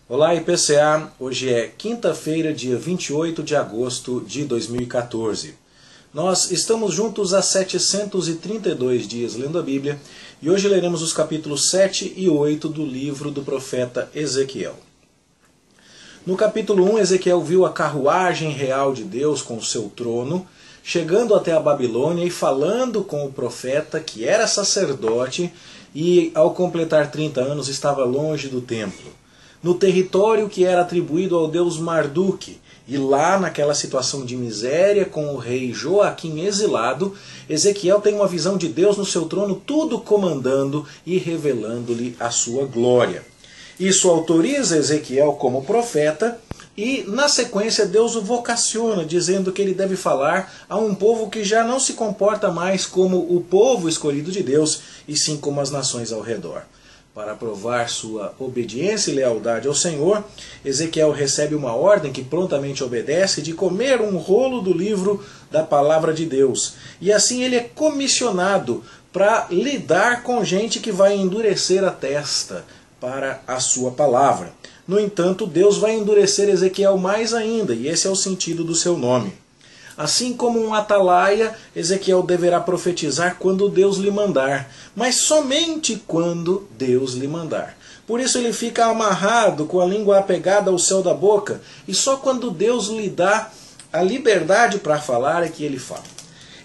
Olá IPCA, hoje é quinta-feira, dia 28 de agosto de 2014. Nós estamos juntos há 732 dias lendo a Bíblia e hoje leremos os capítulos 7 e 8 do livro do profeta Ezequiel. No capítulo 1, Ezequiel viu a carruagem real de Deus com o seu trono, chegando até a Babilônia e falando com o profeta que era sacerdote e ao completar 30 anos estava longe do templo, no território que era atribuído ao deus Marduk. E lá, naquela situação de miséria, com o rei Joaquim exilado, Ezequiel tem uma visão de Deus no seu trono, tudo comandando e revelando-lhe a sua glória. Isso autoriza Ezequiel como profeta e, na sequência, Deus o vocaciona, dizendo que ele deve falar a um povo que já não se comporta mais como o povo escolhido de Deus, e sim como as nações ao redor. Para provar sua obediência e lealdade ao Senhor, Ezequiel recebe uma ordem que prontamente obedece de comer um rolo do livro da palavra de Deus. E assim ele é comissionado para lidar com gente que vai endurecer a testa para a sua palavra. No entanto, Deus vai endurecer Ezequiel mais ainda, e esse é o sentido do seu nome. Assim como um atalaia, Ezequiel deverá profetizar quando Deus lhe mandar, mas somente quando Deus lhe mandar. Por isso ele fica amarrado, com a língua apegada ao céu da boca, e só quando Deus lhe dá a liberdade para falar é que ele fala.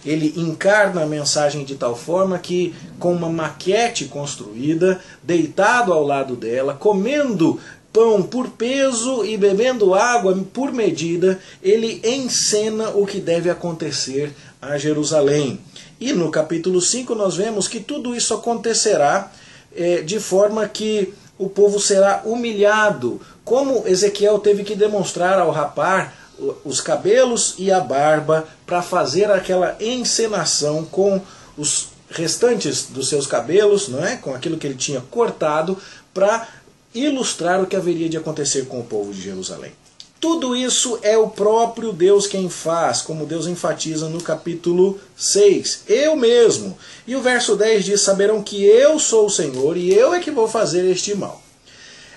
Ele encarna a mensagem de tal forma que, com uma maquete construída, deitado ao lado dela, comendo pão por peso e bebendo água por medida, ele encena o que deve acontecer a Jerusalém. E no capítulo 5 nós vemos que tudo isso acontecerá de forma que o povo será humilhado, como Ezequiel teve que demonstrar ao rapar os cabelos e a barba para fazer aquela encenação com os restantes dos seus cabelos, não é? Com aquilo que ele tinha cortado, para ilustrar o que haveria de acontecer com o povo de Jerusalém. Tudo isso é o próprio Deus quem faz, como Deus enfatiza no capítulo 6. Eu mesmo. E o verso 10 diz: saberão que eu sou o Senhor e eu é que vou fazer este mal.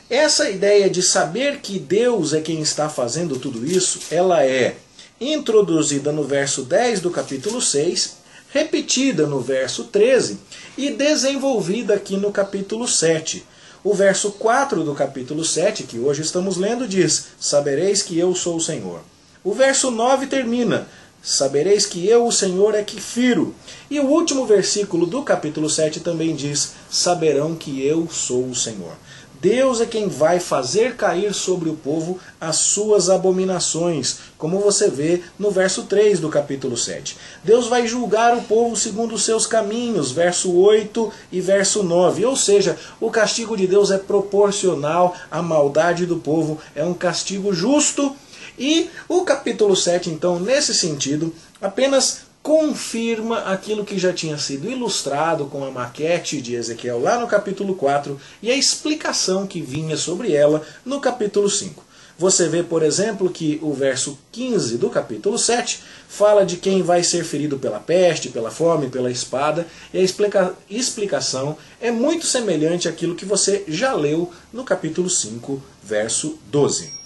Essa ideia de saber que Deus é quem está fazendo tudo isso, ela é introduzida no verso 10 do capítulo 6, repetida no verso 13 e desenvolvida aqui no capítulo 7. O verso 4 do capítulo 7, que hoje estamos lendo, diz: sabereis que eu sou o Senhor. O verso 9 termina: sabereis que eu, o Senhor, é que firo. E o último versículo do capítulo 7 também diz: saberão que eu sou o Senhor. Deus é quem vai fazer cair sobre o povo as suas abominações, como você vê no verso 3 do capítulo 7. Deus vai julgar o povo segundo os seus caminhos, verso 8 e verso 9. Ou seja, o castigo de Deus é proporcional à maldade do povo, é um castigo justo. E o capítulo 7, então, nesse sentido, apenas confirma aquilo que já tinha sido ilustrado com a maquete de Ezequiel lá no capítulo 4 e a explicação que vinha sobre ela no capítulo 5. Você vê, por exemplo, que o verso 15 do capítulo 7 fala de quem vai ser ferido pela peste, pela fome, pela espada, e a explicação é muito semelhante àquilo que você já leu no capítulo 5, verso 12.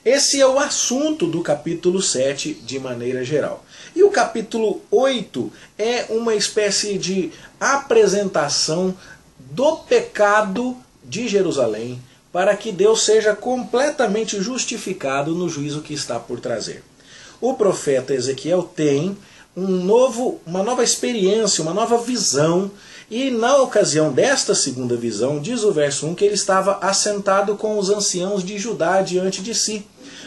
Esse é o assunto do capítulo 7 de maneira geral. E o capítulo 8 é uma espécie de apresentação do pecado de Jerusalém para que Deus seja completamente justificado no juízo que está por trazer. O profeta Ezequiel tem uma nova experiência, uma nova visão, e na ocasião desta segunda visão, diz o verso 1 que ele estava assentado com os anciãos de Judá diante de si.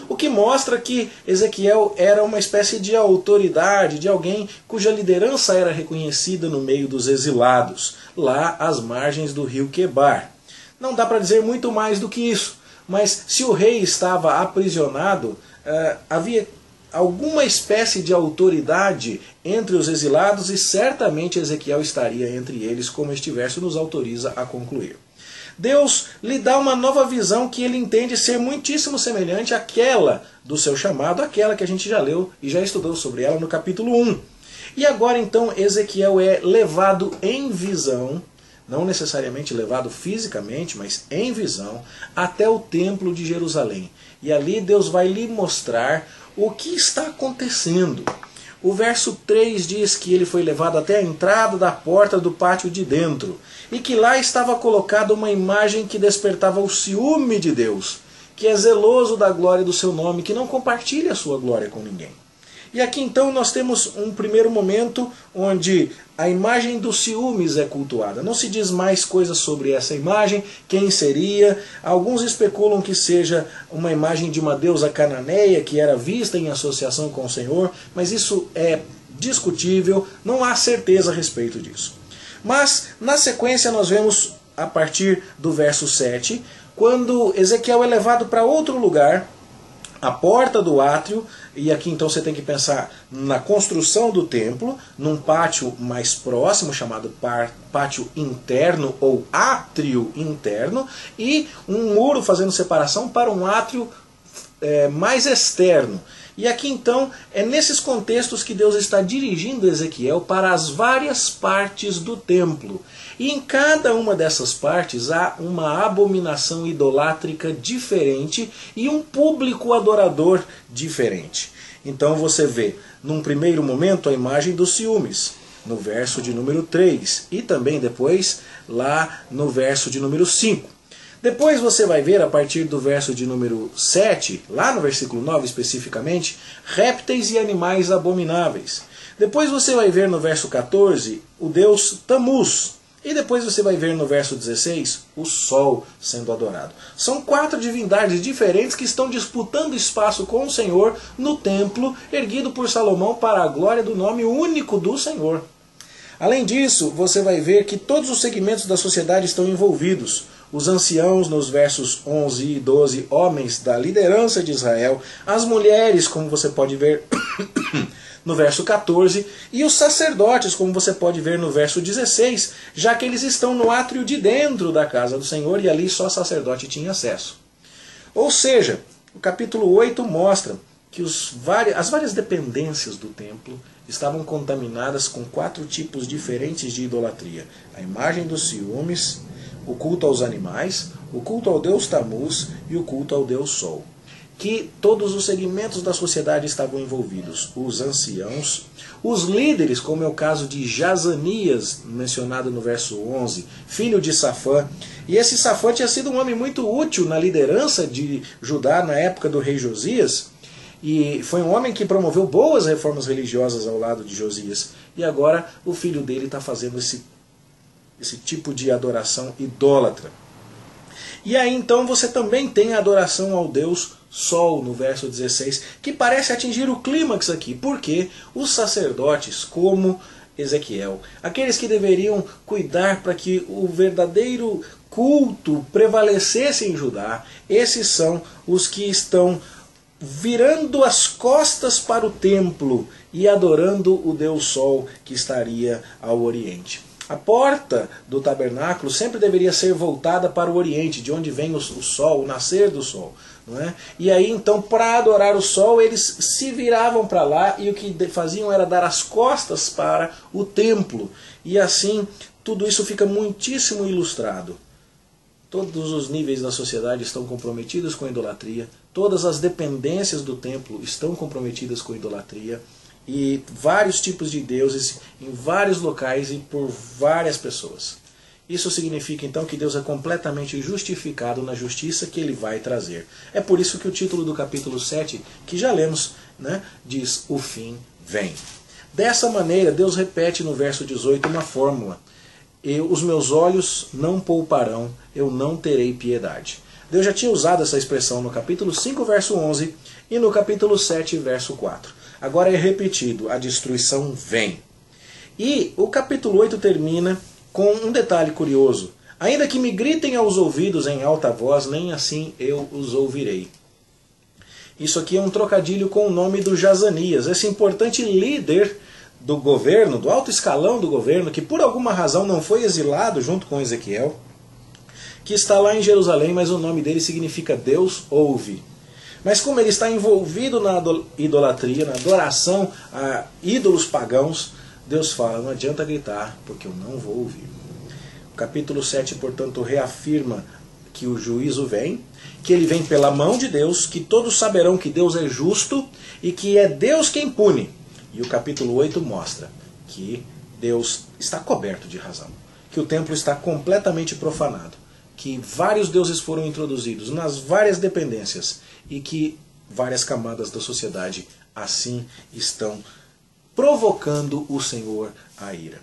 O que mostra que Ezequiel era uma espécie de autoridade, de alguém cuja liderança era reconhecida no meio dos exilados, lá às margens do rio Quebar. Não dá para dizer muito mais do que isso, mas se o rei estava aprisionado, havia alguma espécie de autoridade entre os exilados e certamente Ezequiel estaria entre eles, como este verso nos autoriza a concluir. Deus lhe dá uma nova visão que ele entende ser muitíssimo semelhante àquela do seu chamado, aquela que a gente já leu e já estudou sobre ela no capítulo 1. E agora então Ezequiel é levado em visão não necessariamente levado fisicamente, mas em visão, até o templo de Jerusalém. E ali Deus vai lhe mostrar o que está acontecendo. O verso 3 diz que ele foi levado até a entrada da porta do pátio de dentro, e que lá estava colocada uma imagem que despertava o ciúme de Deus, que é zeloso da glória do seu nome, que não compartilha a sua glória com ninguém. E aqui então nós temos um primeiro momento onde a imagem dos ciúmes é cultuada. Não se diz mais coisas sobre essa imagem, quem seria. Alguns especulam que seja uma imagem de uma deusa cananeia que era vista em associação com o Senhor, mas isso é discutível, não há certeza a respeito disso. Mas na sequência nós vemos a partir do verso 7, quando Ezequiel é levado para outro lugar, a porta do átrio, e aqui então você tem que pensar na construção do templo, num pátio mais próximo, chamado pátio interno ou átrio interno, e um muro fazendo separação para um átrio mais externo. E aqui então é nesses contextos que Deus está dirigindo Ezequiel para as várias partes do templo. E em cada uma dessas partes há uma abominação idolátrica diferente e um público adorador diferente. Então você vê, num primeiro momento, a imagem dos ciúmes, no verso de número 3, e também depois lá no verso de número 5. Depois você vai ver, a partir do verso de número 7, lá no versículo 9 especificamente, répteis e animais abomináveis. Depois você vai ver no verso 14 o deus Tamuz. E depois você vai ver no verso 16 o sol sendo adorado. São 4 divindades diferentes que estão disputando espaço com o Senhor no templo erguido por Salomão para a glória do nome único do Senhor. Além disso, você vai ver que todos os segmentos da sociedade estão envolvidos. Os anciãos, nos versos 11 e 12, homens da liderança de Israel, as mulheres, como você pode ver no verso 14, e os sacerdotes, como você pode ver no verso 16, já que eles estão no átrio de dentro da casa do Senhor e ali só sacerdote tinha acesso. Ou seja, o capítulo 8 mostra que as várias dependências do templo estavam contaminadas com 4 tipos diferentes de idolatria. A imagem dos ciúmes, o culto aos animais, o culto ao deus Tamuz e o culto ao deus Sol. Que todos os segmentos da sociedade estavam envolvidos. Os anciãos, os líderes, como é o caso de Jazanias, mencionado no verso 11, filho de Safã. E esse Safã tinha sido um homem muito útil na liderança de Judá na época do rei Josias. E foi um homem que promoveu boas reformas religiosas ao lado de Josias. E agora o filho dele está fazendo esse tipo de adoração idólatra. E aí então você também tem a adoração ao deus Sol, no verso 16, que parece atingir o clímax aqui, porque os sacerdotes, como Ezequiel, aqueles que deveriam cuidar para que o verdadeiro culto prevalecesse em Judá, esses são os que estão virando as costas para o templo e adorando o deus Sol que estaria ao oriente. A porta do tabernáculo sempre deveria ser voltada para o oriente, de onde vem o sol, o nascer do sol. Não é? E aí então, para adorar o sol, eles se viravam para lá e o que faziam era dar as costas para o templo. E assim, tudo isso fica muitíssimo ilustrado. Todos os níveis da sociedade estão comprometidos com a idolatria, todas as dependências do templo estão comprometidas com a idolatria, e vários tipos de deuses em vários locais e por várias pessoas. Isso significa então que Deus é completamente justificado na justiça que ele vai trazer. É por isso que o título do capítulo 7, que já lemos, diz: o fim vem. Dessa maneira, Deus repete no verso 18 uma fórmula: os meus olhos não pouparão, eu não terei piedade. Deus já tinha usado essa expressão no capítulo 5, verso 11 e no capítulo 7, verso 4. Agora é repetido: a destruição vem. E o capítulo 8 termina com um detalhe curioso: ainda que me gritem aos ouvidos em alta voz, nem assim eu os ouvirei. Isso aqui é um trocadilho com o nome do Jazanias, esse importante líder do governo, do alto escalão do governo, que por alguma razão não foi exilado junto com Ezequiel, que está lá em Jerusalém, mas o nome dele significa Deus ouve. Mas como ele está envolvido na idolatria, na adoração a ídolos pagãos, Deus fala: não adianta gritar, porque eu não vou ouvir. O capítulo 7, portanto, reafirma que o juízo vem, que ele vem pela mão de Deus, que todos saberão que Deus é justo e que é Deus quem pune. E o capítulo 8 mostra que Deus está coberto de razão, que o templo está completamente profanado, que vários deuses foram introduzidos nas várias dependências e que várias camadas da sociedade assim estão provocando o Senhor à ira.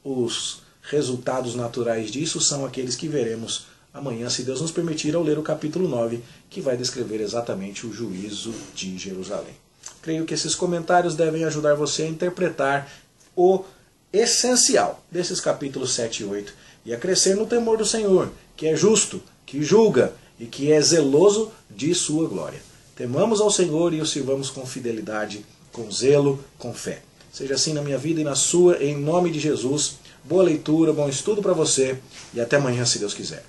Os resultados naturais disso são aqueles que veremos amanhã, se Deus nos permitir, ao ler o capítulo 9, que vai descrever exatamente o juízo de Jerusalém. Creio que esses comentários devem ajudar você a interpretar o essencial desses capítulos 7 e 8 e a crescer no temor do Senhor, que é justo, que julga e que é zeloso de sua glória. Temamos ao Senhor e o sirvamos com fidelidade, com zelo, com fé. Seja assim na minha vida e na sua, em nome de Jesus. Boa leitura, bom estudo para você e até amanhã, se Deus quiser.